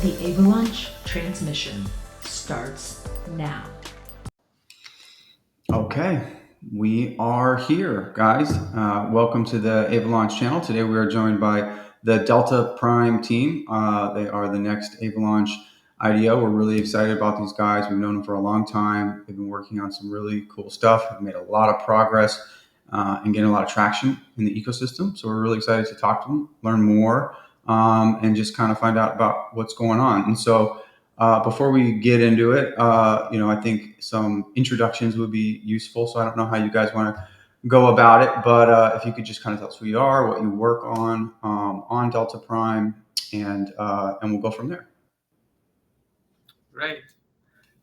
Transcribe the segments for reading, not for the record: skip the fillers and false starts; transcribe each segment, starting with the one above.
The Avalanche transmission starts now. Okay, we are here, guys. Welcome to the Avalanche channel. Today we are joined by the DeltaPrime team. They are the next Avalanche IDO. We're really excited about these guys. We've known them for a long time. They've been working on some really cool stuff. Have made a lot of progress and getting a lot of traction in the ecosystem. So we're really excited to talk to them, learn more, and just kind of find out about what's going on. And so before we get into it, I think some introductions would be useful. So I don't know how you guys want to go about it, but if you could just kind of tell us who you are, what you work on DeltaPrime, and we'll go from there. Great.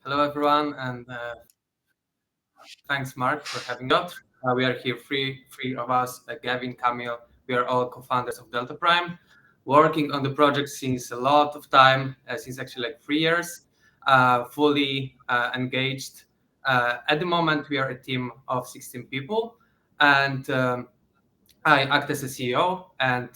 Hello, everyone, and thanks, Mark, for having us. We are here, three of us, Gavin, Camille. We are all co-founders of DeltaPrime, working on the project since a lot of time, since actually like 3 years, fully engaged. At the moment, we are a team of 16 people, and I act as a CEO, and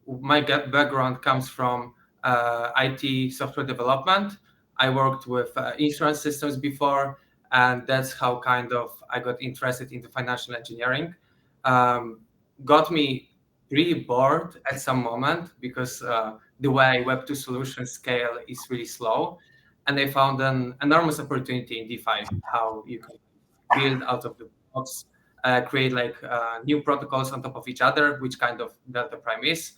my background comes from IT software development. I worked with insurance systems before, and that's how kind of I got interested into financial engineering. Got me really bored at some moment because the way Web2 solutions scale is really slow. And I found an enormous opportunity in DeFi, how you can build out of the box, create like new protocols on top of each other, which kind of DeltaPrime is.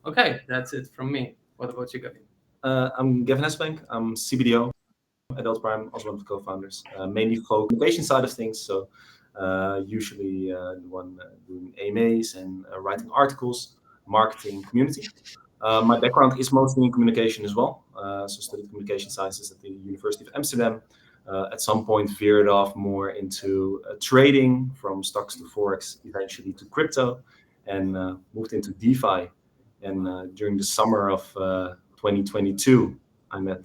Okay, that's it from me. What about you, Gavin? I'm Gavin Hesbank. I'm CBDO at DeltaPrime, also one of the co-founders, mainly for communication side of things. So usually the one doing AMAs and writing articles, marketing, community. My background is mostly in communication as well. So studied communication sciences at the University of Amsterdam. At some point veered off more into trading, from stocks to Forex, eventually to crypto, and moved into DeFi. And during the summer of 2022, I met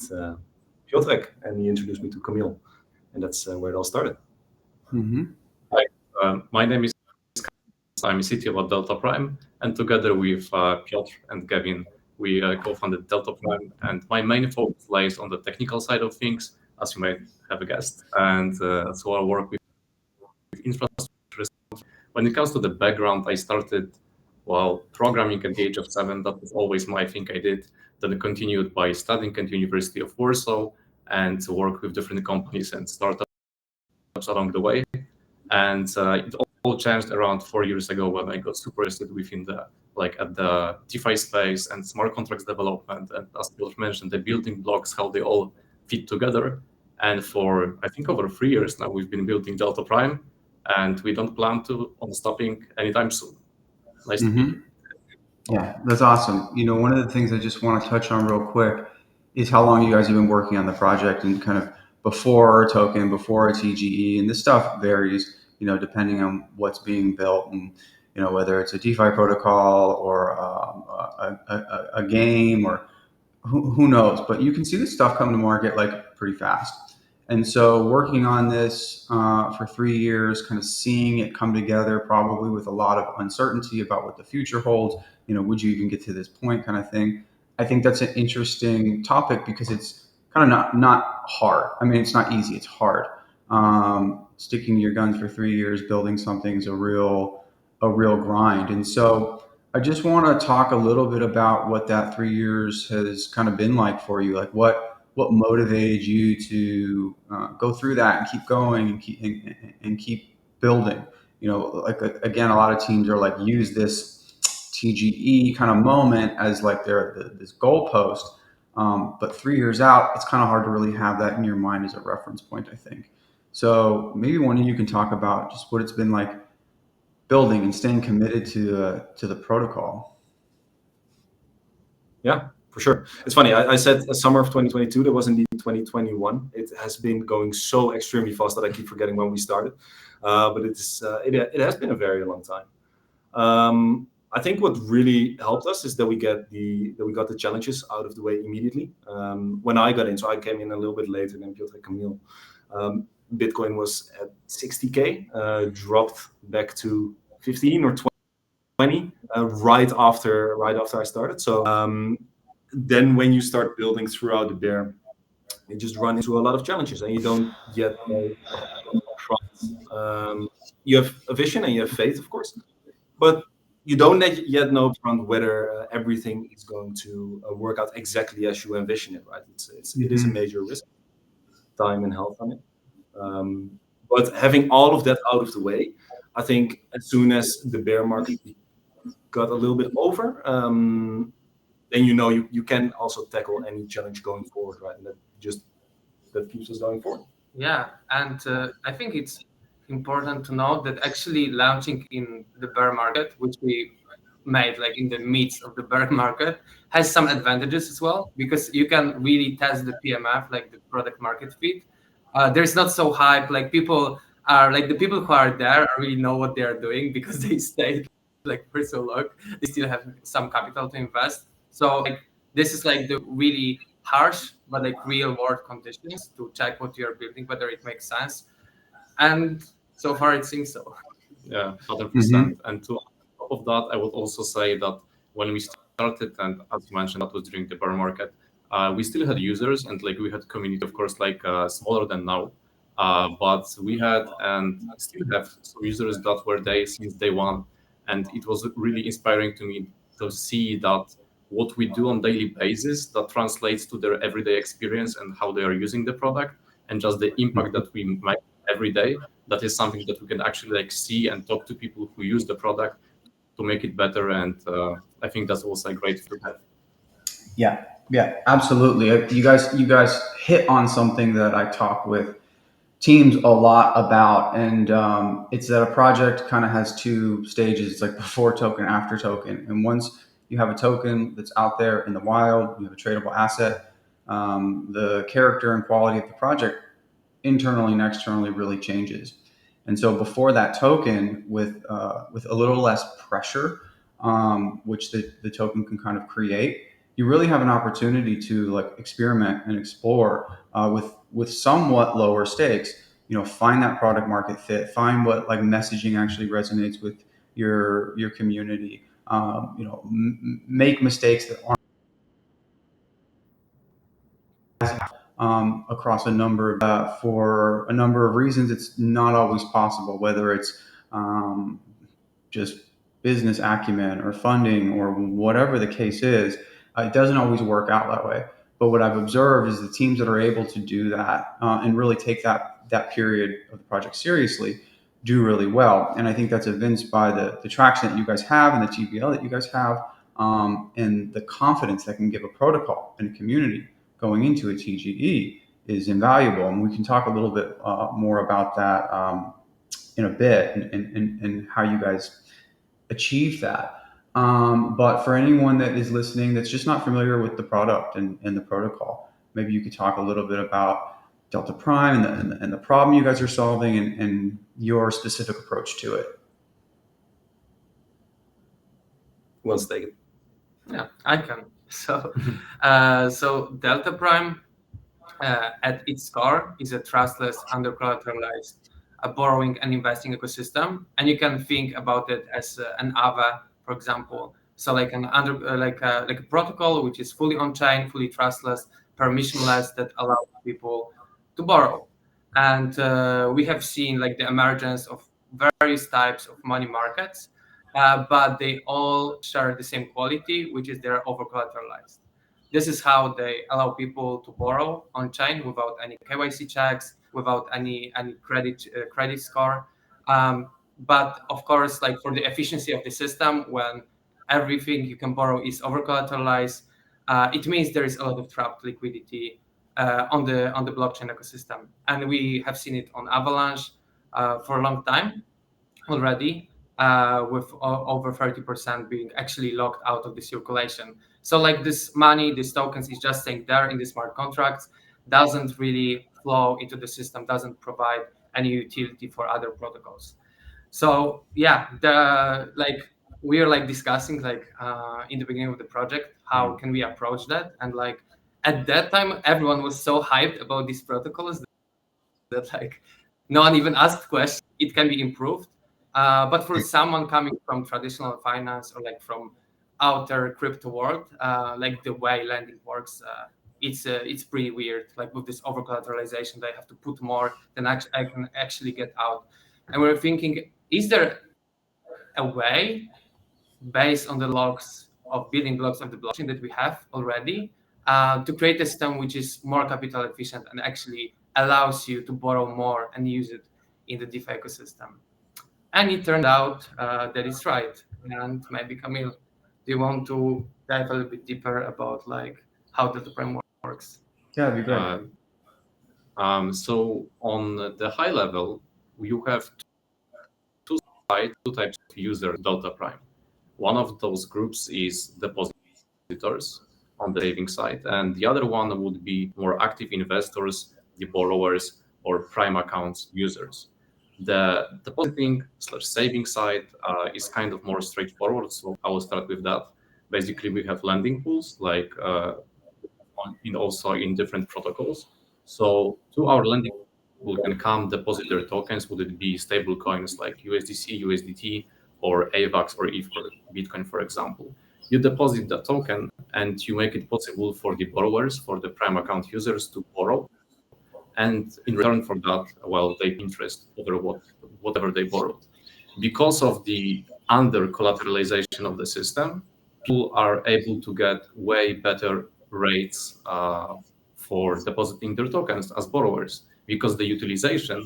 Piotrek, and he introduced me to Camille, and that's where it all started. Mm-hmm. Hi, my name is I'm CTO at DeltaPrime, and together with Piotr and Gavin, we co-founded DeltaPrime, and my main focus lies on the technical side of things, as you might have guessed, and so I work with infrastructure. When it comes to the background, I started programming at the age of 7. That was always my thing I did. Then I continued by studying at the University of Warsaw and work with different companies and startups along the way. And it all changed around 4 years ago when I got super interested within at the DeFi space and smart contracts development. And as Piotr mentioned, the building blocks, how they all fit together. And for, I think, over 3 years now, we've been building DeltaPrime, and we don't plan on stopping anytime soon. Nice to meet you. Yeah, that's awesome. One of the things I just want to touch on real quick is how long you guys have been working on the project, and kind of before a token, before a TGE, and this stuff varies, depending on what's being built, and whether it's a DeFi protocol or a game, or who knows. But you can see this stuff come to market like pretty fast. And so working on this for 3 years, kind of seeing it come together, probably with a lot of uncertainty about what the future holds, would you even get to this point, kind of thing. I think that's an interesting topic because it's kind of not hard. I mean, it's not easy, it's hard. Sticking to your guns for 3 years, building something is a real grind. And so I just want to talk a little bit about what that 3 years has kind of been like for you. Like what motivated you to go through that and keep going and keep building? Again, a lot of teams are like, use this TGE kind of moment as like this goalpost. But 3 years out, it's kind of hard to really have that in your mind as a reference point, I think. So maybe one of you can talk about just what it's been like building and staying committed to the protocol. Yeah, for sure. It's funny. I said summer of 2022. That was indeed 2021. It has been going so extremely fast that I keep forgetting when we started. But it has been a very long time. I think what really helped us is that we got the challenges out of the way immediately. When I got in, so I came in a little bit later than Piotr and Camille. Bitcoin was at 60K, dropped back to 15 or 20 right after I started. So then when you start building throughout the bear, you just run into a lot of challenges, and you don't yet know upfront. You have a vision and you have faith, of course, but you don't yet know upfront whether everything is going to work out exactly as you envision it. Right? It is a major risk, time and health on it. But having all of that out of the way, I think as soon as the bear market got a little bit over, then you can also tackle any challenge going forward, right? And that keeps us going forward. Yeah, and I think it's important to note that actually launching in the bear market, which we made like in the midst of the bear market, has some advantages as well, because you can really test the PMF, like the product market fit. There's not so hype, like people are like the people who are there really know what they are doing because they stayed like for so long. They still have some capital to invest. So like this is like the really harsh but like real world conditions to check what you're building, whether it makes sense. And so far it seems so. Yeah, 100%. And to top of that, I would also say that when we started, and as you mentioned, that was during the bear market, we still had users and like we had community, of course, like smaller than now. But we had and still have some users that were there since day one. And it was really inspiring to me to see that what we do on daily basis that translates to their everyday experience and how they are using the product, and just the impact that we make every day. That is something that we can actually like see and talk to people who use the product to make it better. And I think that's also great to have. Yeah, absolutely. You guys hit on something that I talk with teams a lot about, and it's that a project kind of has two stages. It's like before token, after token. And once you have a token that's out there in the wild, you have a tradable asset, the character and quality of the project internally and externally really changes. And so before that token, with a little less pressure, which the token can kind of create, you really have an opportunity to like experiment and explore with somewhat lower stakes. Find that product market fit, find what like messaging actually resonates with your community. Make mistakes that aren't across a number of, for a number of reasons. It's not always possible, whether it's just business acumen or funding or whatever the case is. It doesn't always work out that way. But what I've observed is the teams that are able to do that and really take that period of the project seriously do really well. And I think that's evinced by the traction that you guys have and the TVL that you guys have, and the confidence that can give a protocol and a community going into a TGE is invaluable. And we can talk a little bit more about that in a bit, and how you guys achieve that. But for anyone that is listening that's just not familiar with the product and the protocol, maybe you could talk a little bit about DeltaPrime and the problem you guys are solving, and your specific approach to it. Who wants to take it? Yeah, I can. So DeltaPrime at its core is a trustless, under-collateralized borrowing and investing ecosystem, and you can think about it as an Ava, for example. So like a protocol which is fully on-chain, fully trustless, permissionless, that allows people to borrow. And we have seen like the emergence of various types of money markets, but they all share the same quality, which is they're over-collateralized. This is how they allow people to borrow on chain without any KYC checks, without any credit score. But of course, like for the efficiency of the system, when everything you can borrow is over collateralized, it means there is a lot of trapped liquidity on the blockchain ecosystem, and we have seen it on Avalanche for a long time already, with over 30% being actually locked out of the circulation. So like this money, these tokens is just staying there in the smart contracts, doesn't really flow into the system, doesn't provide any utility for other protocols. So yeah, we are like discussing like in the beginning of the project, how can we approach that? And like at that time, everyone was so hyped about these protocols that like no one even asked questions. It can be improved. But for someone coming from traditional finance or like from outer crypto world, like the way lending works. It's pretty weird. Like with this over collateralization, they have to put more than I can actually get out. And we're thinking, is there a way, based on the logs of building blocks of the blockchain that we have already, to create a system which is more capital efficient and actually allows you to borrow more and use it in the DeFi ecosystem? And it turned out that it's right. And maybe Camille, do you want to dive a little bit deeper about like how DeltaPrime works? Yeah, that'd be great. So on the high level, you have two types of users DeltaPrime. One of those groups is depositors on the saving side, and the other one would be more active investors, the borrowers, or prime accounts users. The depositing/saving side is kind of more straightforward, so I will start with that. Basically, we have lending pools like also in different protocols. So to our lending pool can come deposit their tokens. Would it be stable coins like USDC, USDT, or AVAX or ETH, or Bitcoin, for example? You deposit the token and you make it possible for the borrowers, for the prime account users to borrow. And in return for that, well, they pay interest over whatever they borrowed. Because of the under collateralization of the system, people are able to get way better rates for depositing their tokens as borrowers, because the utilization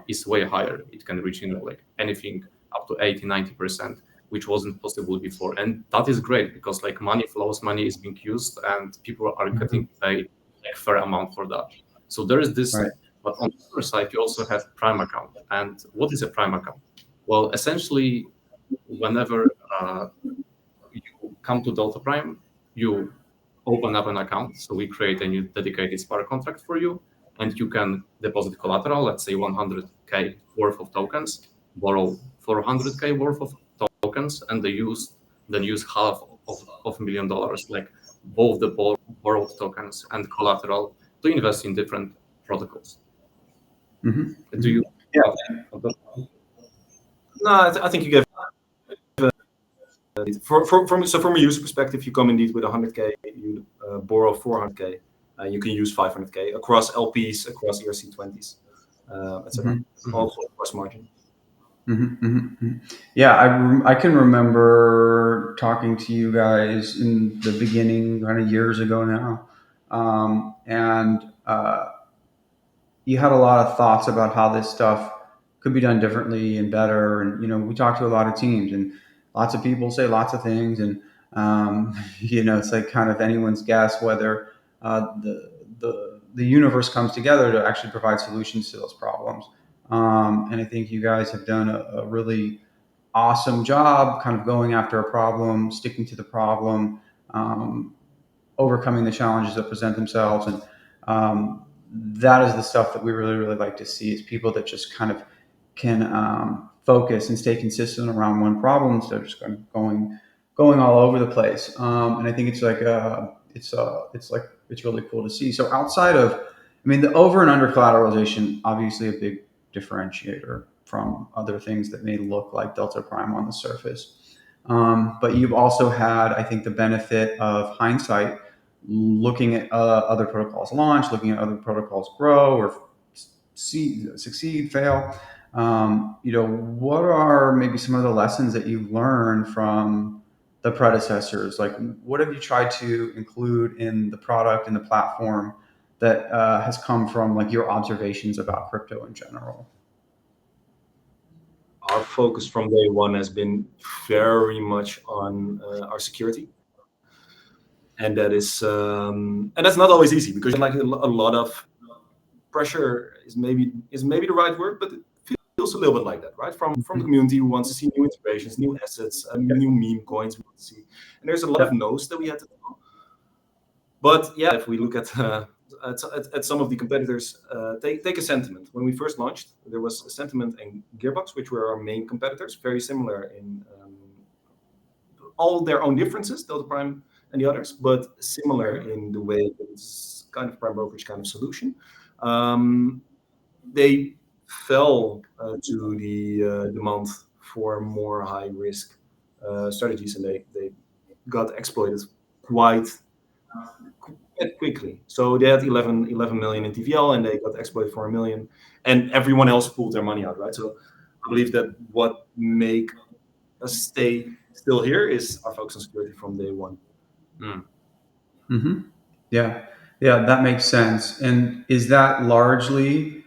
is way higher. It can reach like anything up to 80-90%, which wasn't possible before. And that is great because like money flows, money is being used, and people are getting paid like fair amount for that. So there is this, Right. but on the other side, you also have prime account. And what is a prime account? Well, essentially, whenever you come to DeltaPrime, you open up an account. So we create a new dedicated smart contract for you, and you can deposit collateral, let's say 100K worth of tokens, borrow 400K worth of tokens, and then use half of $1 million, like both the borrowed tokens and collateral, to invest in different protocols. Mm-hmm. Do you? Yeah. No, I think you gave. From a user perspective, you come indeed with 100K, you borrow 400K, you can use 500K across LPs, across ERC20s, etc. All cross margin. Yeah, I can remember talking to you guys in the beginning, kind of years ago now, and you had a lot of thoughts about how this stuff could be done differently and better. And we talked to a lot of teams, and lots of people say lots of things, and it's like kind of anyone's guess whether the universe comes together to actually provide solutions to those problems. And I think you guys have done a really awesome job kind of going after a problem, sticking to the problem, overcoming the challenges that present themselves. And that is the stuff that we really, really like to see, is people that just kind of can focus and stay consistent around one problem instead of just kind of going all over the place. And I think it's like it's really cool to see. So outside of, the over and under collateralization, obviously a big differentiator from other things that may look like DeltaPrime on the surface. But you've also had, I think, the benefit of hindsight, looking at other protocols launch, looking at other protocols grow or succeed, fail. What are maybe some of the lessons that you've learned from the predecessors? Like, what have you tried to include in the product and the platform that has come from like your observations about crypto in general? Our focus from day one has been very much on our security, and that's not always easy, because like a lot of pressure is maybe the right word, but it feels a little bit like that, right? From the community who wants to see new integrations, new assets, new meme coins we want to see, and there's a lot of no's that we had to do. But yeah, if we look at some of the competitors, take a Sentiment. When we first launched, there was a Sentiment and Gearbox, which were our main competitors, very similar in all their own differences, DeltaPrime and the others, but similar in the way that it's kind of prime brokerage kind of solution. They fell to the demand for more high risk strategies, and they got exploited quite quickly. So they had 11 million in TVL and they got exploited for $1 million, and everyone else pulled their money out, right? So I believe that what make us stay still here is our focus on security from day one. Mm-hmm. Yeah, that makes sense. And is that largely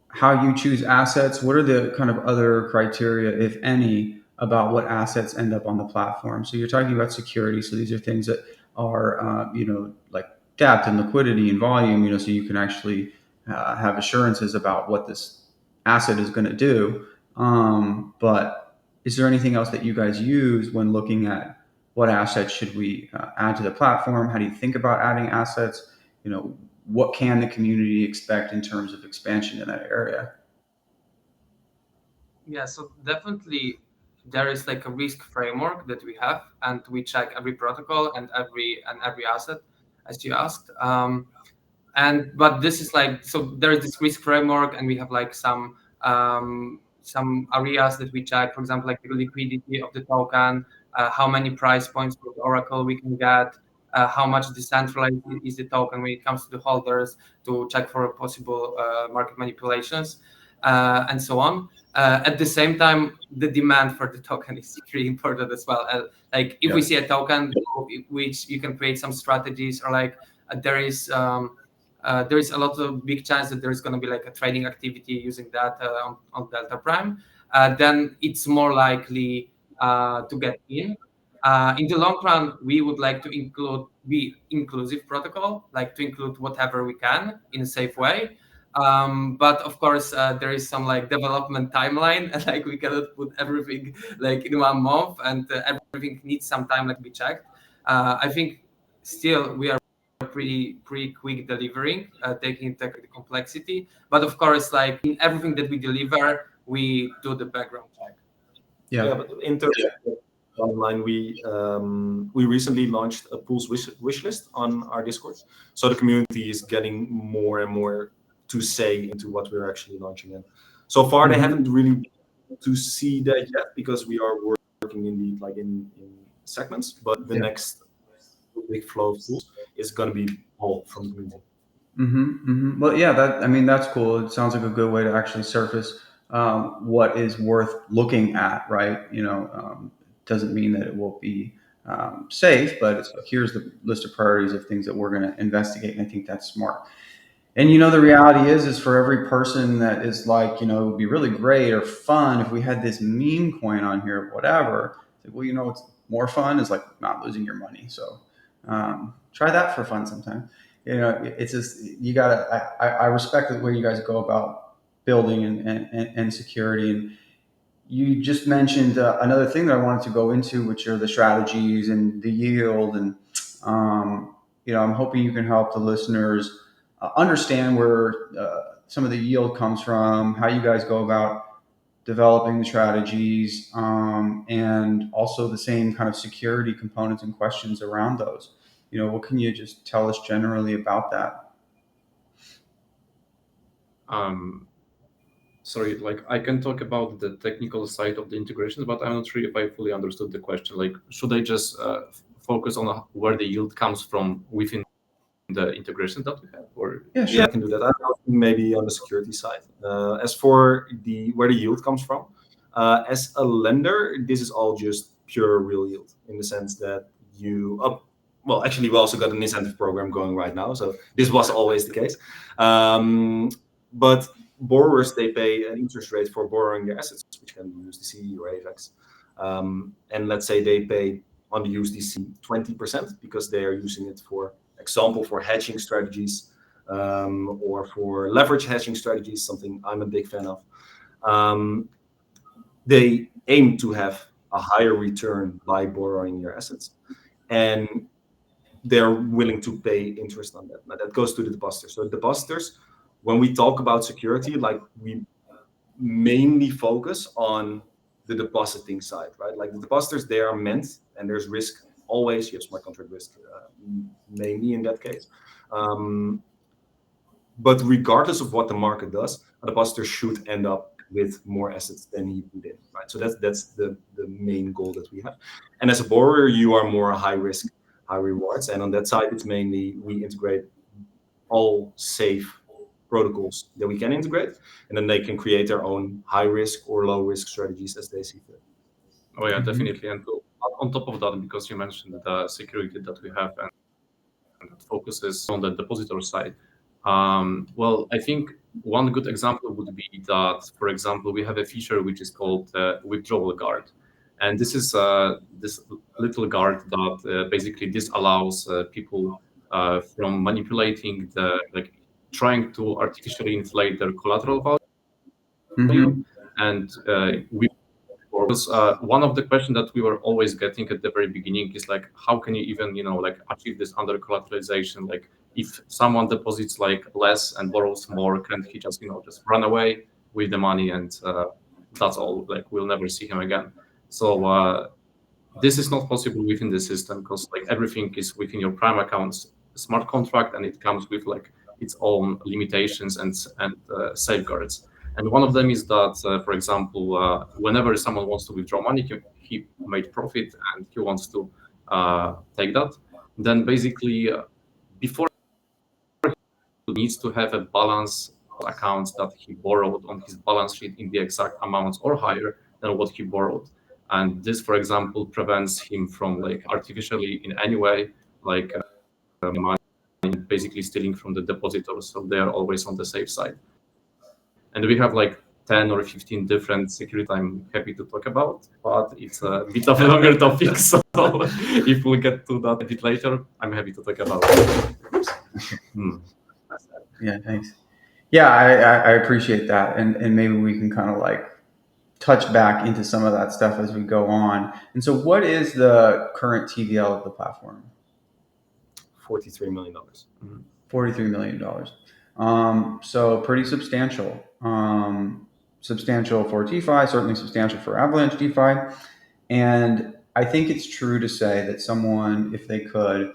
how you choose assets? What are the kind of other criteria, if any, about what assets end up on the platform? So you're talking about security. So these are things that are, like depth and liquidity and volume, so you can actually have assurances about what this asset is going to do. But is there anything else that you guys use when looking at what assets should we add to the platform? How do you think about adding assets? What can the community expect in terms of expansion in that area? Yeah, so definitely there is like a risk framework that we have, and we check every protocol and every asset, as you asked. But this is like, so there is this risk framework, and we have like some areas that we check. For example, like the liquidity of the token, how many price points for the Oracle we can get, how much decentralized is the token when it comes to the holders, to check for possible market manipulations, and so on. At the same time, the demand for the token is really important as well. Like if we see a token which you can create some strategies, or like there is a lot of big chance that there's going to be like a trading activity using that on DeltaPrime, then it's more likely to get in. In the long run, we would like to be inclusive protocol, like to include whatever we can in a safe way. But of course, there is some like development timeline, and like we cannot put everything like in 1 month, and everything needs some time like to be checked. I think still we are pretty quick delivering, taking into account the complexity. But of course, like in everything that we deliver, we do the background check. Yeah, but in terms of online, we recently launched a pools wish list on our Discord. So the community is getting more and more to say into what we're actually launching in. So far, they haven't really to see that yet, because we are working indeed like in segments. But the next big flow of pools is going to be all from the community. Well, yeah, that's cool. It sounds like a good way to actually surface what is worth looking at, right? Doesn't mean that it will be safe, but it's like, here's the list of priorities of things that we're going to investigate, and I think that's smart. And the reality is for every person that is like, it would be really great or fun if we had this meme coin on here, whatever. It's like, well, what's more fun is like not losing your money. So try that for fun sometime. It's just, you gotta. I respect the way you guys go about building and security. And you just mentioned another thing that I wanted to go into, which are the strategies and the yield. And I'm hoping you can help the listeners understand where some of the yield comes from, how you guys go about developing the strategies, and also the same kind of security components and questions around those. What can you just tell us generally about that? Sorry, like I can talk about the technical side of the integrations, but I'm not sure if I fully understood the question. Like, should I just focus on where the yield comes from within the integrations that we have? Or Yeah, sure. Yeah, I can do that. I don't think maybe on the security side. As for where the yield comes from, as a lender, this is all just pure real yield, in the sense that well, actually, we also got an incentive program going right now, so this was always the case. But borrowers, they pay an interest rate for borrowing their assets, which can be USDC or AVAX. And let's say they pay on the USDC 20% because they are using it, for example, for hedging strategies, or for leverage hedging strategies, something I'm a big fan of. They aim to have a higher return by borrowing your assets, and they're willing to pay interest on that. Now that goes to the depositors. So depositors, when we talk about security, like we mainly focus on the depositing side, right? Like the depositors, they are meant, and there's risk always. You have smart contract risk, mainly in that case. But regardless of what the market does, a depositor should end up with more assets than he put in, right? So that's the the main goal that we have. And as a borrower, you are more high risk, high rewards. And on that side, it's mainly we integrate all safe protocols that we can integrate, and then they can create their own high risk or low risk strategies as they see fit. Oh yeah, definitely. And on top of that, because you mentioned the security that we have and that focuses on the depositor side, well, I think one good example would be that, for example, we have a feature which is called withdrawal guard. And this is this little guard that basically disallows people from manipulating trying to artificially inflate their collateral value. And because one of the questions that we were always getting at the very beginning is like, how can you even, achieve this under collateralization? Like, if someone deposits like less and borrows more, can't he just, just run away with the money and that's all? Like, we'll never see him again. So this is not possible within the system because like everything is within your Prime account's smart contract, and it comes with like its own limitations and safeguards. And one of them is that, for example, whenever someone wants to withdraw money, he made profit and he wants to take that, then basically before he needs to have a balance of accounts that he borrowed on his balance sheet in the exact amounts or higher than what he borrowed. And this, for example, prevents him from like artificially in any way like money basically stealing from the depositors, so they are always on the safe side. And we have like 10 or 15 different security I'm happy to talk about, but it's a bit of a longer topic. So if we get to that a bit later, I'm happy to talk about it. Yeah, thanks. Yeah, I appreciate that. And maybe we can kind of like touch back into some of that stuff as we go on. And so what is the current TVL of the platform? $43 million. $43 million. So pretty substantial. Substantial for DeFi, certainly substantial for Avalanche DeFi. And I think it's true to say that someone, if they could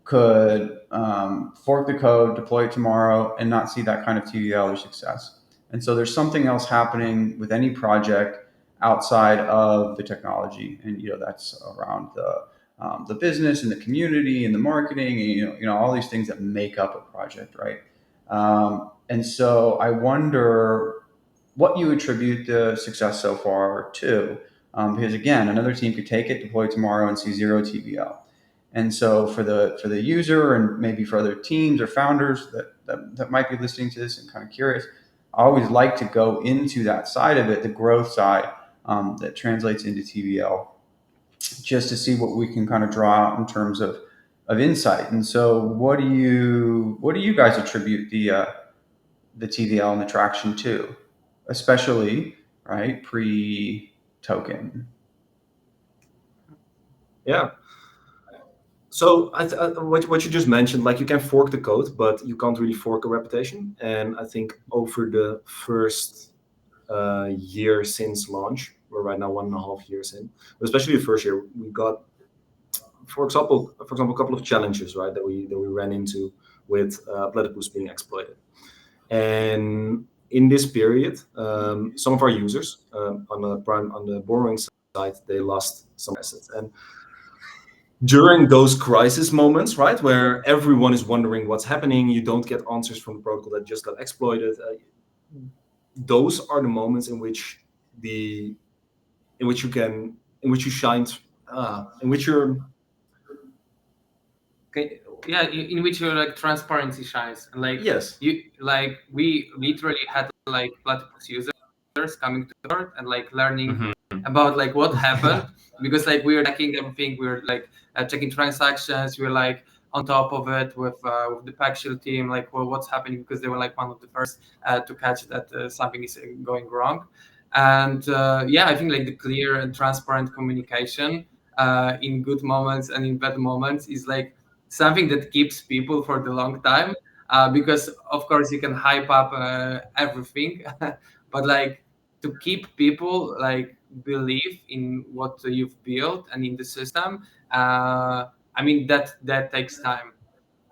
fork the code, deploy it tomorrow, and not see that kind of TVL or success. And so there's something else happening with any project outside of the technology, and that's around the business and the community and the marketing, and all these things that make up a project, right? And so I wonder what you attribute the success so far to, because again, another team could take it, deploy it tomorrow, and see zero TVL. And so for the user, and maybe for other teams or founders that might be listening to this and kind of curious, I always like to go into that side of it, the growth side, that translates into TVL, just to see what we can kind of draw out in terms of insight. And so what do you guys attribute the TVL and the traction to, especially right pre-token? Yeah. So what you just mentioned, like you can fork the code, but you can't really fork a reputation. And I think over the first year since launch, we're right now 1.5 years in, but especially the first year, we got, for example, a couple of challenges, right, that we ran into with platypus being exploited. And in this period, some of our users on the borrowing side, they lost some assets. And during those crisis moments, right, where everyone is wondering what's happening, you don't get answers from the protocol that just got exploited. Those are the moments in which you're like transparency shines, and like yes, we literally had like platypus users coming to court and like learning about like what happened, because like we were checking everything, we were like checking transactions, we were like on top of it with the PackShield team, like, well, what's happening, because they were like one of the first to catch that something is going wrong. And I think like the clear and transparent communication in good moments and in bad moments is like something that keeps people for the long time, because of course you can hype up everything, but like to keep people like believe in what you've built and in the system, I mean that takes time.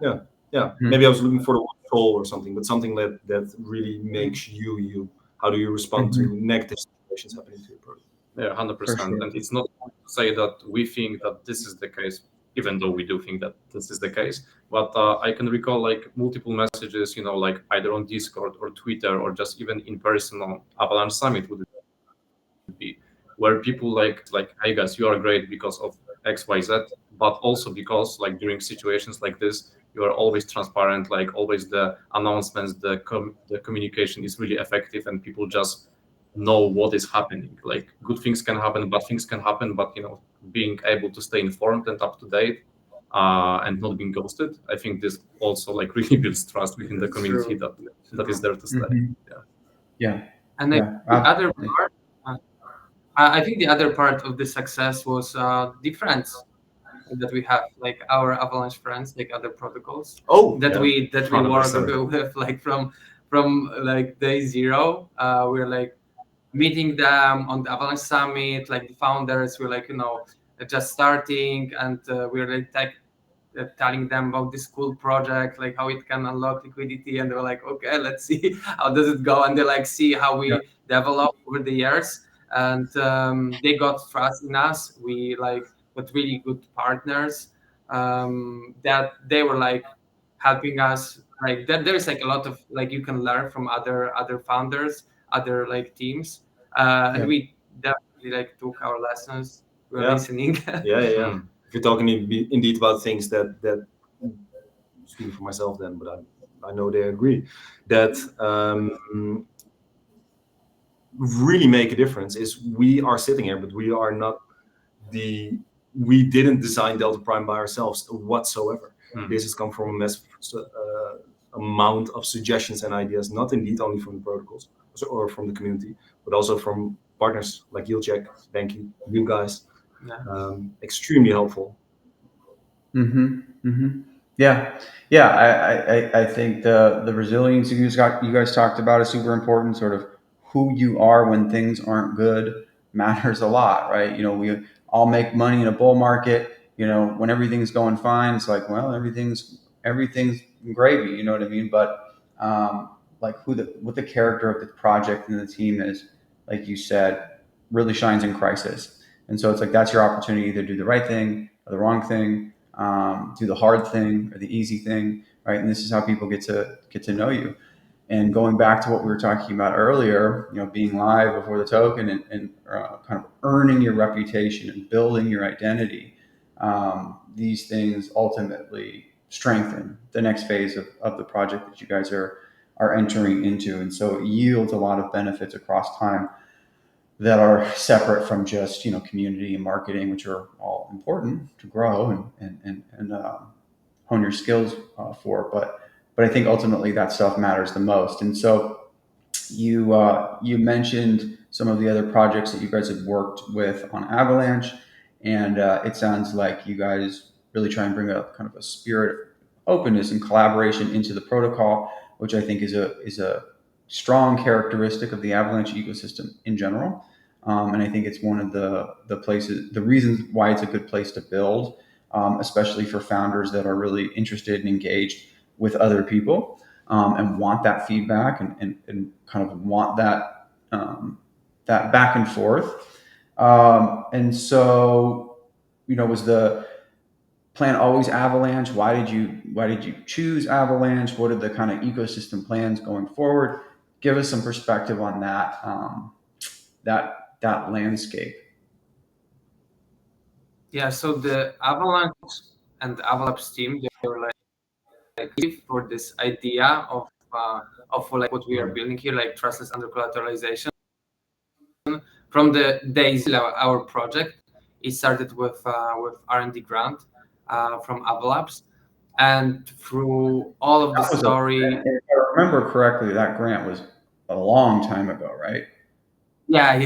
Yeah. Maybe I was looking for the one soul or something, but something that really makes you. How do you respond to negative situations happening to your product? Yeah, 100%. sure. And it's not to say that we think that this is the case, even though we do think that this is the case. But I can recall like multiple messages, like either on Discord or Twitter or just even in person on Avalanche Summit would be, where people like, hey guys, you are great because of XYZ, but also because like during situations like this, you are always transparent, like always the announcements, the communication is really effective, and people just know what is happening. Like good things can happen, bad things can happen, but being able to stay informed and up to date, and not being ghosted, I think this also like really builds trust within the That's community true. that is there to stay. Mhm. Yeah. Yeah, And I think yeah, the other absolutely. part, I think the other part of the success was the friends that we have, like our Avalanche friends, like other protocols Oh, that yeah. we work 100%. with, like from like day zero. We're like meeting them on the Avalanche Summit, like the founders. We're like just starting, and we're like telling them about this cool project, like how it can unlock liquidity, and they're like, okay, let's see how does it go, and they like see how Yeah. we develop over the years, and they got trust in us. We like got really good partners that they were like helping us. Like that, there's like a lot of like you can learn from other founders, other like teams, and Yeah. we definitely like took our lessons. We're Yeah. listening. Yeah. If you're talking indeed about things that speaking for myself then, but I know they agree that really make a difference is we are sitting here, but we are not we didn't design DeltaPrime by ourselves whatsoever. This has come from a massive amount of suggestions and ideas, not indeed only from the protocols or from the community, but also from partners like Yieldcheck, Banky, you guys. Yeah. Extremely helpful. Yeah, yeah. I think the resilience you guys talked about is super important. Sort of who you are when things aren't good matters a lot, right? We all make money in a bull market. When everything's going fine, it's like, well, everything's gravy. You know what I mean? But like what the character of the project and the team is, like you said, really shines in crisis. And so it's like that's your opportunity to do the right thing or the wrong thing, do the hard thing or the easy thing, right? And this is how people get to know you. And going back to what we were talking about earlier, being live before the token and kind of earning your reputation and building your identity, these things ultimately strengthen the next phase of the project that you guys are entering into. And so it yields a lot of benefits across time that are separate from just community and marketing, which are all important to grow and hone your skills for. But I think ultimately that stuff matters the most. And so you mentioned some of the other projects that you guys have worked with on Avalanche, and it sounds like you guys really try and bring a kind of a spirit of openness and collaboration into the protocol, which I think is a strong characteristic of the Avalanche ecosystem in general. And I think it's one of the reasons why it's a good place to build, especially for founders that are really interested and engaged with other people, and want that feedback and kind of want that back and forth. And so, was the plan always Avalanche? Why did you choose Avalanche? What are the kind of ecosystem plans going forward? Give us some perspective on that landscape. Yeah, so the Avalanche and the Avalanche team, they were like for this idea of like what we are building here, like trustless under collateralization. From the days of our project, it started with R&D grant from Avalanche, and through all of the That was story. if I remember correctly, that grant was a long time ago, right? Yeah.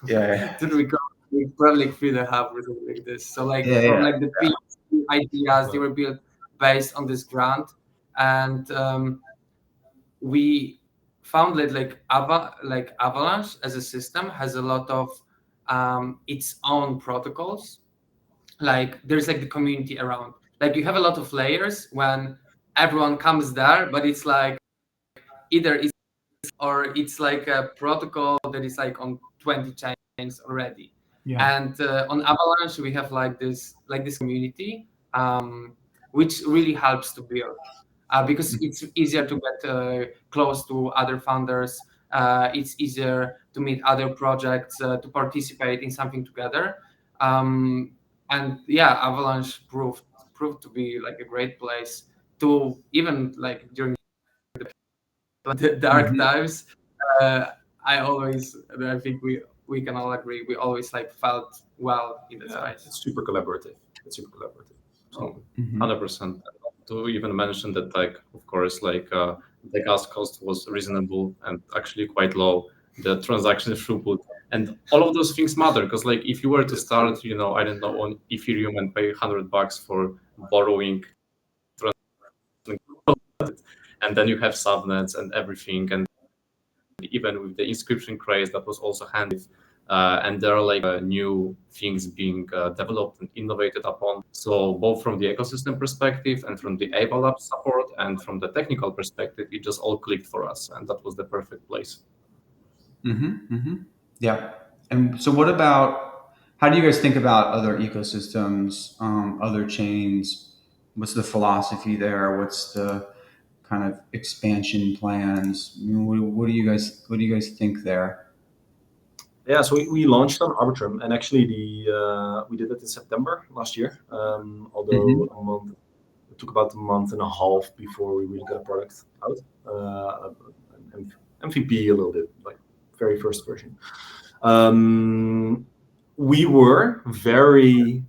Yeah, To recall, we probably like 3.5 or something like this. So like yeah, from yeah. like the previous ideas, they were built based on this grant, and we found that like Avalanche as a system has a lot of its own protocols. Like there's like the community around. Like you have a lot of layers when everyone comes there, but it's like either it's or it's like a protocol that is like on 20 chains. chains already. Yeah. And on Avalanche, we have like this community, which really helps to build, because it's easier to get close to other founders. It's easier to meet other projects, to participate in something together. And yeah, Avalanche proved to be like a great place to, even like during the dark times. Uh, I think we can all agree, we always like felt well in the space. It's super collaborative. So Mhm. 100%. To even mention that, like, of course, like the gas cost was reasonable and actually quite low. The transaction throughput and all of those things matter, because like if you were to start, you know, I don't know, on Ethereum and pay $100 for borrowing, and then you have subnets and everything, and even with the inscription craze that was also handy. And there are like new things being developed and innovated upon. So both from the ecosystem perspective and from the Avalanche support and from the technical perspective, it just all clicked for us, and that was the perfect place. Yeah. And so what about, how do you guys think about other ecosystems, other chains? What's the philosophy there? What's the kind of expansion plans? I mean, what do you guys think there? Yeah, so we launched on Arbitrum, and actually we did it in September last year. Although it took about a month and a half before we really got a product out, an MVP a little bit, like very first version. We were very,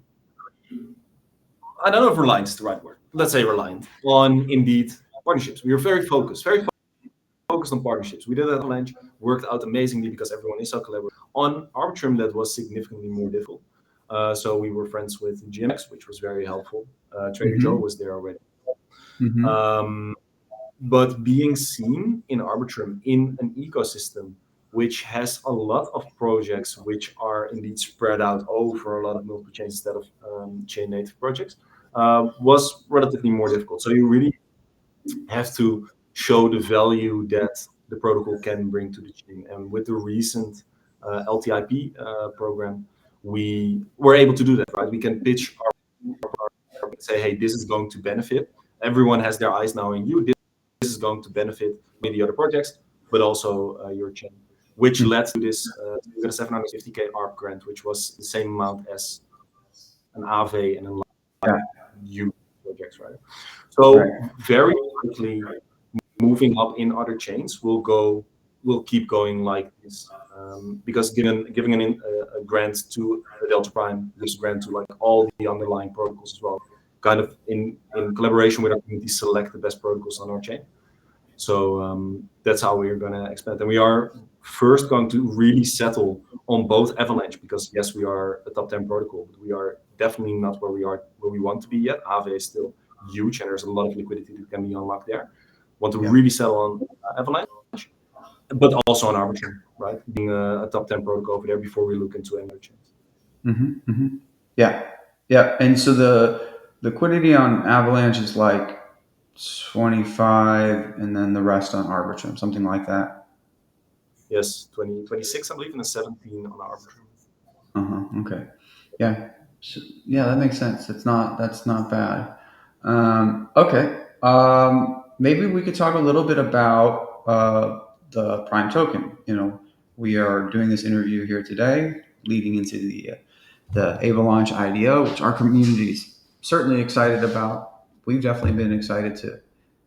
I don't know if reliant is the right word. Let's say reliant on indeed partnerships. We were very focused on partnerships. We did that Avalanche, worked out amazingly because everyone is so collaborative. On Arbitrum, that was significantly more difficult. So we were friends with GMX, which was very helpful. Trader Joe was there already. But being seen in Arbitrum in an ecosystem which has a lot of projects which are indeed spread out over a lot of multiple chains instead of chain native projects, was relatively more difficult. So you really have to show the value that the protocol can bring to the chain. And with the recent LTIP program, we were able to do that, right? We can pitch our say, hey, this is going to benefit. Everyone has their eyes now on you. This is going to benefit many other projects, but also your chain, which led to this we got a 750K ARP grant, which was the same amount as an AVE and a U projects, right? So very quickly moving up in other chains will keep going like this, because giving a grant to DeltaPrime, this grant to like all the underlying protocols as well, kind of in collaboration with our community, select the best protocols on our chain. So that's how we're going to expand, and we are first going to really settle on both Avalanche, because yes, we are a top 10 protocol, but we are definitely not where we want to be yet. Aave is still huge, and there's a lot of liquidity that can be unlocked there. Want to really settle on Avalanche, but also on Arbitrum, right? Being a top 10 protocol over there before we look into any other chains. Yeah. And so the liquidity on Avalanche is like 25, and then the rest on Arbitrum, something like that. Yes, 26, I believe, and then 17 on Arbitrum. Okay. Yeah. So, yeah, that makes sense. That's not bad. Okay. Maybe we could talk a little bit about the Prime token. You know, we are doing this interview here today, leading into the Avalanche IDO, which our community is certainly excited about. We've definitely been excited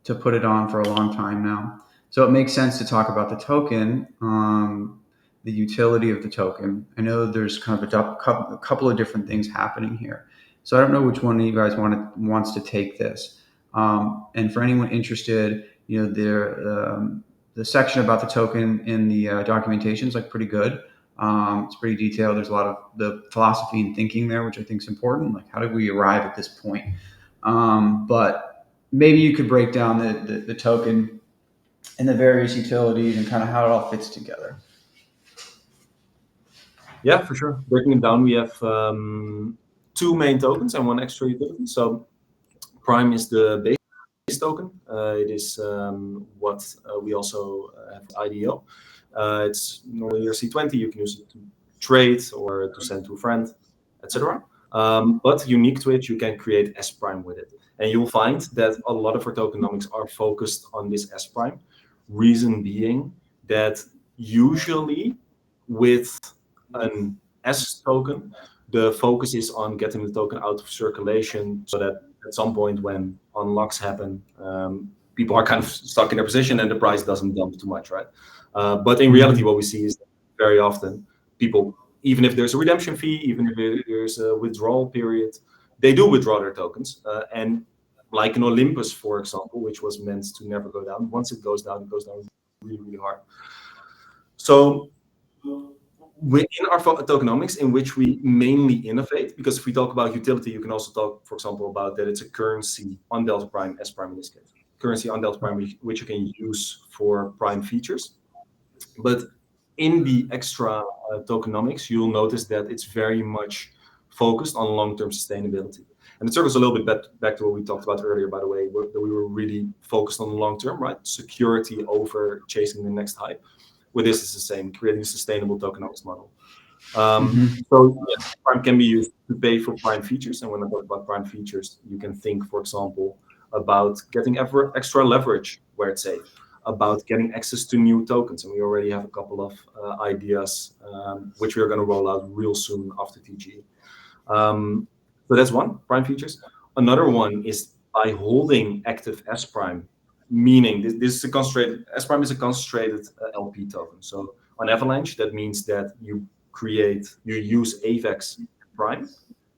to put it on for a long time now. So it makes sense to talk about the token, the utility of the token. I know there's kind of a couple of different things happening here. So I don't know which one of you guys wants to take this. And for anyone interested, you know, the section about the token in the documentation is like pretty good. It's pretty detailed. There's a lot of the philosophy and thinking there, which I think is important. Like, how did we arrive at this point? But maybe you could break down the token and the various utilities and kind of how it all fits together. Yeah, for sure. Breaking it down, we have two main tokens and one extra utility. So Prime is the base token. It is what we also have IDO. It's normally your C20. You can use it to trade or to send to a friend, etc. But unique to it, you can create S prime with it. And you'll find that a lot of our tokenomics are focused on this S prime. Reason being that usually with an S token, the focus is on getting the token out of circulation so that at some point when unlocks happen, people are kind of stuck in their position and the price doesn't dump too much, right? But in reality, what we see is that very often people, even if there's a redemption fee, even if there's a withdrawal period, they do withdraw their tokens. And like in Olympus, for example, which was meant to never go down, once it goes down really, really hard. So within our tokenomics, in which we mainly innovate, because if we talk about utility, you can also talk, for example, about that it's a currency on DeltaPrime, S prime in this case, currency on DeltaPrime, which you can use for prime features. But in the extra tokenomics, you'll notice that it's very much focused on long-term sustainability. And it circles a little bit back to what we talked about earlier, by the way, that we were really focused on the long-term, right? Security over chasing the next hype. With this, it's the same, creating a sustainable tokenomics model. So yes, Prime can be used to pay for Prime features. And when I talk about Prime features, you can think, for example, about getting extra leverage where it's safe, about getting access to new tokens. And we already have a couple of ideas, which we are going to roll out real soon after TGE. So that's one, Prime features. Another one is by holding active S Prime, meaning this is a concentrated, S Prime is a concentrated LP token. So on Avalanche, that means that you use AVAX Prime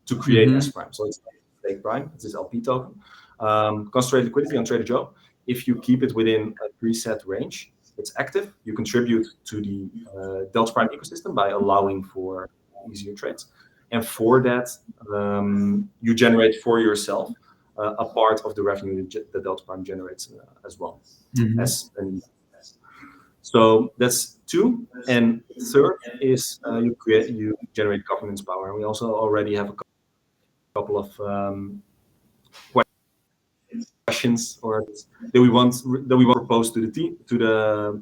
to create S Prime. So it's Stake Prime, it's this LP token. Concentrated liquidity on Trader Joe. If you keep it within a preset range, it's active. You contribute to the DeltaPrime ecosystem by allowing for easier trades. And for that, you generate for yourself a part of the revenue that DeltaPrime generates as well. So that's two. And third is you generate governance power. And we also already have a couple of questions or that we want to propose to the team, to the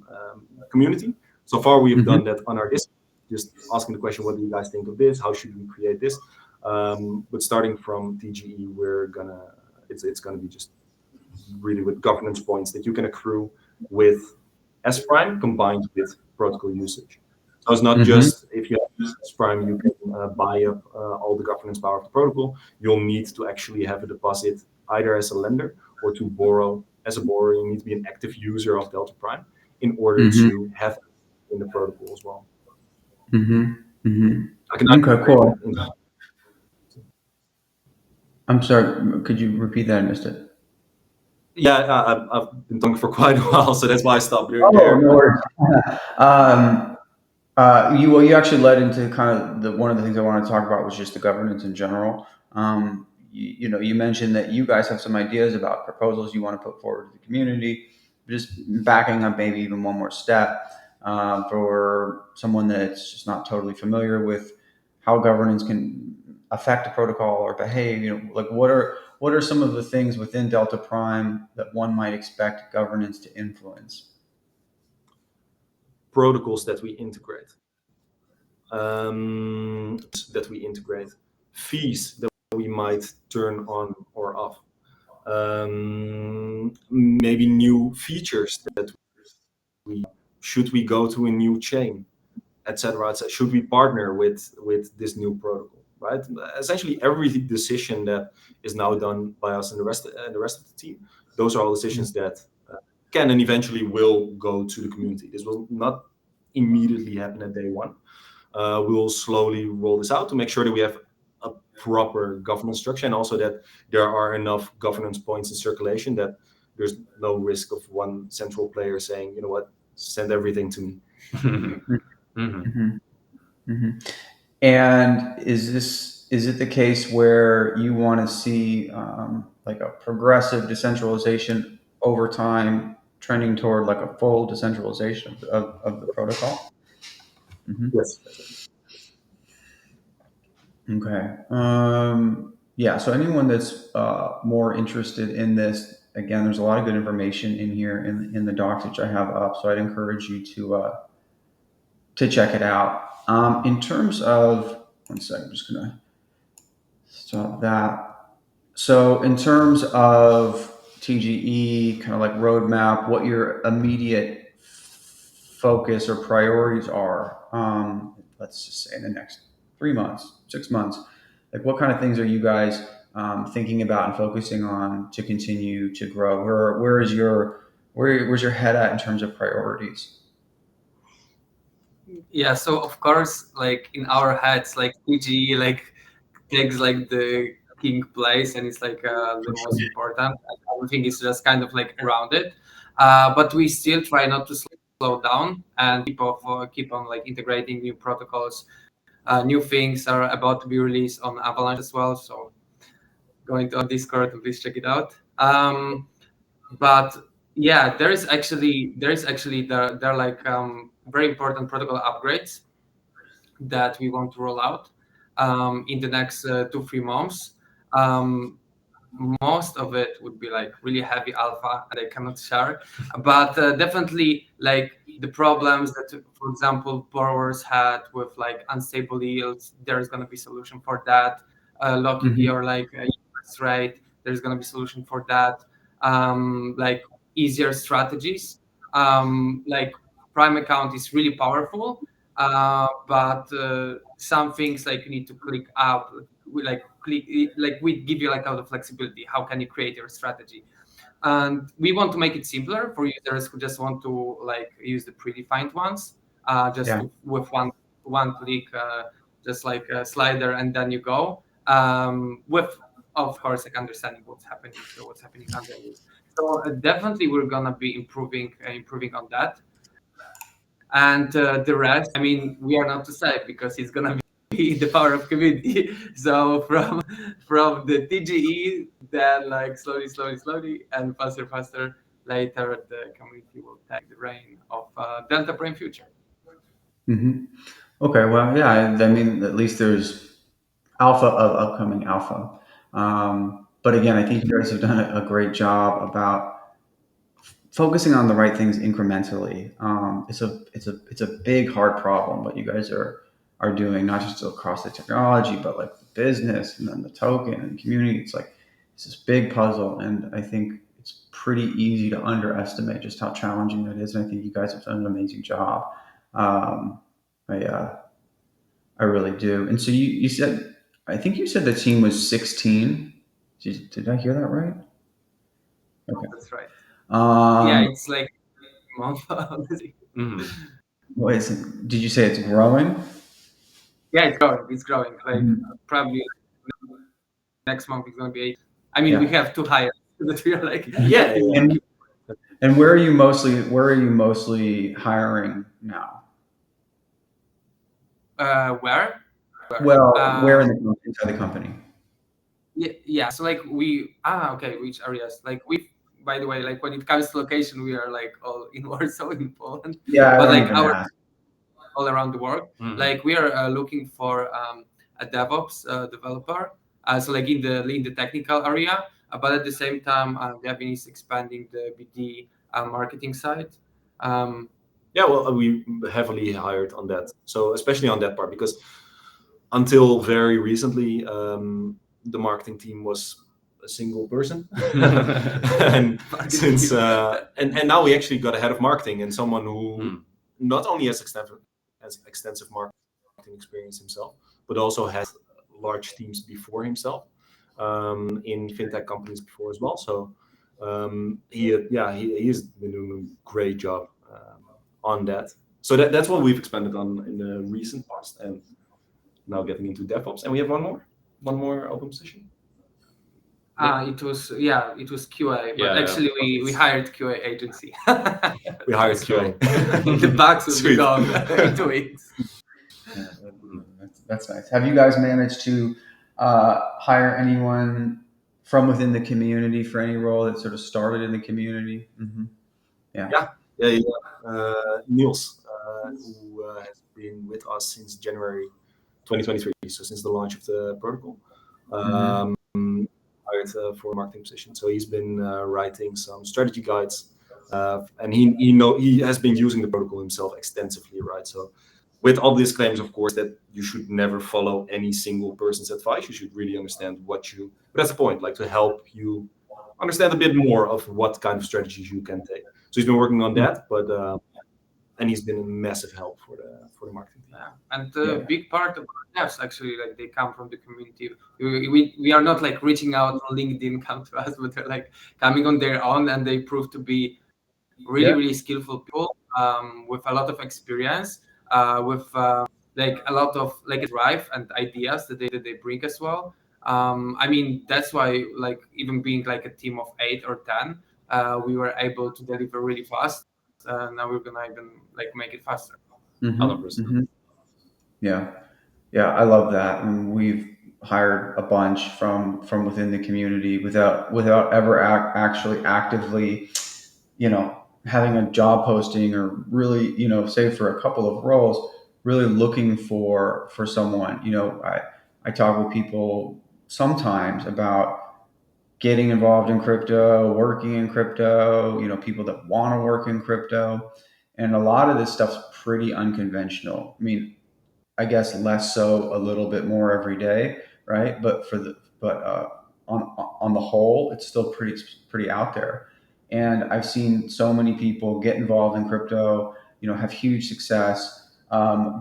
community. So far, we've done that on our Discord, just asking the question, what do you guys think of this? How should we create this? But starting from TGE, it's gonna be just really with governance points that you can accrue with S Prime combined with protocol usage. So it's not just if you have S Prime, you can buy up all the governance power of the protocol. You'll need to actually have a deposit either as a lender or to borrow. As a borrower, you need to be an active user of DeltaPrime in order to have it in the protocol as well. Okay, cool. I'm sorry, could you repeat that? I missed it. Yeah, I've been talking for quite a while, so that's why I stopped. No worries. You actually led into kind of one of the things I wanted to talk about was just the governance in general. You mentioned that you guys have some ideas about proposals you want to put forward to the community. Just backing up maybe even one more step for someone that's just not totally familiar with how governance can affect a protocol or behave. Like what are some of the things within DeltaPrime that one might expect governance to influence? Protocols that we integrate, fees that we might turn on or off, maybe new features that should we go to a new chain, etc. Should we partner with this new protocol, right? Essentially, every decision that is now done by us and the rest of the team, those are all decisions that can and eventually will go to the community. This will not immediately happen at day one. We'll slowly roll this out to make sure that we have a proper governance structure and also that there are enough governance points in circulation that there's no risk of one central player saying, you know what, send everything to me. And is it the case where you want to see like a progressive decentralization over time, trending toward like a full decentralization of the protocol? Yes. Okay. Yeah. So anyone that's more interested in this, again, there's a lot of good information in here in the docs which I have up. So I'd encourage you to check it out. In terms of, one second, I'm just gonna stop that. So in terms of TGE, kind of like roadmap, what your immediate focus or priorities are, let's just say in the next 3 months, 6 months, like what kind of things are you guys thinking about and focusing on to continue to grow? Where's your head at in terms of priorities? Yeah, so of course, like in our heads, like TGE like takes like the king place, and it's like the most important. And everything is just kind of like around it, but we still try not to slow down and keep on like integrating new protocols. New things are about to be released on Avalanche as well, so going to our Discord and please check it out. But yeah, there is actually there are like very important protocol upgrades that we want to roll out in the next 2-3 months. Most of it would be like really heavy alpha and I cannot share, but definitely like the problems that, for example, borrowers had with like unstable yields, there's going to be solution for that. Locking your like interest rate, there's going to be solution for that. Like easier strategies. Like Prime account is really powerful, but some things like you need to click up, we give you like a lot of flexibility. How can you create your strategy? And we want to make it simpler for users who just want to like use the predefined ones, with one click, just like a slider, and then you go. With of course like understanding what's happening underneath. So definitely we're gonna be improving on that. And the rest, I mean, we are not to say because it's gonna be the power of community. So from the TGE, then like slowly, and faster. Later, the community will take the reign of DeltaPrime future. Mm-hmm. Okay, well, yeah, I mean, at least there's alpha of upcoming alpha. But again, I think you guys have done a great job about focusing on the right things incrementally. It's a big hard problem what you guys are doing, not just across the technology, but like the business and then the token and community. It's this big puzzle, and I think it's pretty easy to underestimate just how challenging that is. And I think you guys have done an amazing job. Um, I really do. And so you said, I think you said the team was 16. Did I hear that right? Okay. That's right. Yeah, it's like month. What is it? Did you say it's growing? Yeah, it's growing. Like probably next month it's gonna be 8. I mean, we have 2 hires that we are like And where are you mostly hiring now? Where? Well, where inside the company? Yeah. So like okay, which areas? Like by the way, like when it comes to location, we are like all in Warsaw in Poland. Yeah, but like all around the world. Like we are looking for a DevOps developer. So like in the technical area, but at the same time, Gavin is expanding the BD marketing side. Yeah, well, we heavily hired on that. So especially on that part, because until very recently, the marketing team was a single person, and since and now we actually got a head of marketing and someone who not only has extensive marketing experience himself, but also has large teams before himself in fintech companies before as well. So he has been doing a great job on that. So that's what we've expanded on in the recent past, and now getting into DevOps. And we have one more open position. It was QA, but actually we hired QA agency. We hired QA. The bugs will be gone in 2 weeks. Yeah, that's nice. Have you guys managed to hire anyone from within the community for any role that sort of started in the community? Yeah. Niels, who has been with us since January 2023, so since the launch of the protocol, hired for a marketing position. So he's been writing some strategy guides, and he has been using the protocol himself extensively, right? So with all disclaimers, of course, that you should never follow any single person's advice. You should really understand but that's the point, like to help you understand a bit more of what kind of strategies you can take. So he's been working on that, but and he's been a massive help for the marketing team. Yeah. And a big part of our devs actually, like, they come from the community. We are not like reaching out on LinkedIn, come to us, but they're like coming on their own, and they prove to be really skillful people with a lot of experience, with like a lot of like drive and ideas that they bring as well. I mean, that's why, like, even being like a team of 8 or 10, we were able to deliver really fast. Now we're gonna even like make it faster. 100%. Yeah, I love that, and we've hired a bunch from within the community without ever actually actively, having a job posting or really, say for a couple of roles, really looking for someone. I talk with people sometimes about getting involved in crypto, working in crypto, people that want to work in crypto. And a lot of this stuff's pretty unconventional. I mean, I guess less so a little bit more every day, right? On the whole, it's still pretty out there. And I've seen so many people get involved in crypto, have huge success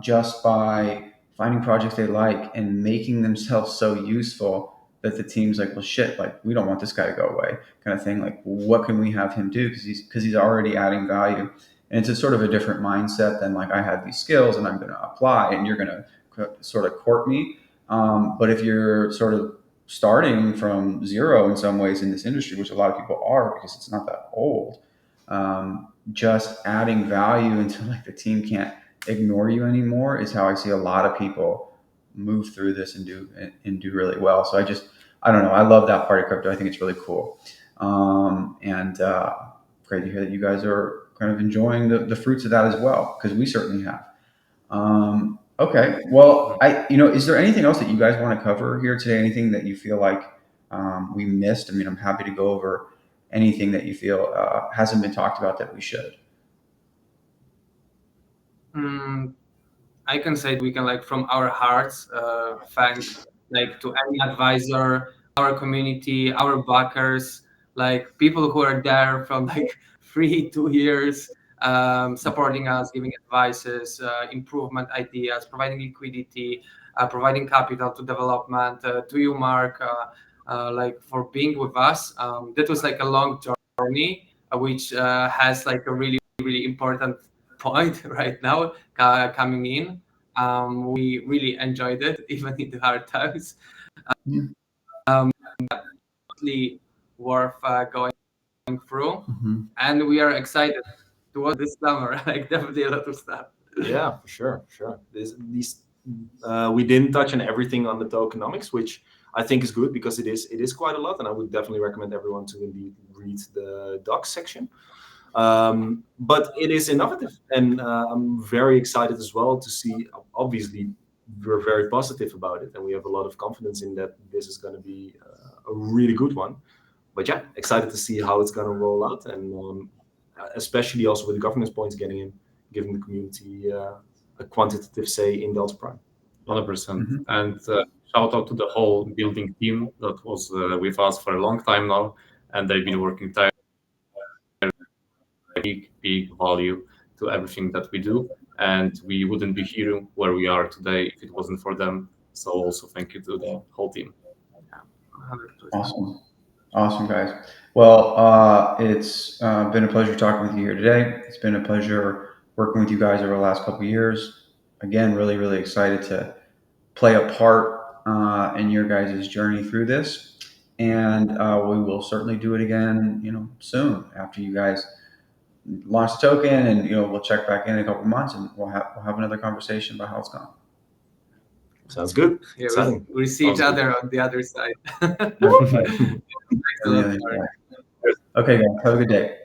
just by finding projects they like and making themselves so useful that the team's like, well, shit, like we don't want this guy to go away, kind of thing. Like, what can we have him do? Because he's already adding value. And it's a sort of a different mindset than like I have these skills and I'm going to apply and you're going to sort of court me. But if you're sort of starting from zero in some ways in this industry, which a lot of people are because it's not that old, just adding value until like the team can't ignore you anymore is how I see a lot of people move through this and do really well. So I don't know. I love that part of crypto. I think it's really cool. And great to hear that you guys are kind of enjoying the fruits of that as well, because we certainly have. Okay. Well, is there anything else that you guys want to cover here today? Anything that you feel like we missed? I mean, I'm happy to go over anything that you feel hasn't been talked about that we should. I can say we can, like, from our hearts, thank like to any advisor, our community, our backers, like people who are there from like 3-2 years, supporting us, giving advices, improvement ideas, providing liquidity, providing capital to development. To you, Mark, like for being with us. That was like a long journey, which has like a really important point right now coming in. We really enjoyed it, even in the hard times. Definitely worth going through, and we are excited to watch this summer. Like, definitely a lot of stuff. Yeah, for sure. We didn't touch on everything on the tokenomics, which I think is good because it is quite a lot, and I would definitely recommend everyone to indeed read the docs section. But it is innovative, and I'm very excited as well to see. Obviously, we're very positive about it, and we have a lot of confidence in that this is going to be a really good one. But yeah, excited to see how it's going to roll out, and especially also with the governance points getting in, giving the community a quantitative say in DeltaPrime. 100%. And shout out to the whole building team that was with us for a long time now, and they've been working tirelessly. Big value to everything that we do, and we wouldn't be here where we are today if it wasn't for them. So also thank you to the whole team. 100%. Awesome, guys. Well, it's been a pleasure talking with you here today. It's been a pleasure working with you guys over the last couple of years. Again, really excited to play a part in your guys' journey through this, and we will certainly do it again, soon after you guys launch the token, and we'll check back in a couple months, and we'll have another conversation about how it's gone. Sounds good. Yeah, Exciting. we see each other on the other side. Okay, guys. Have a good day.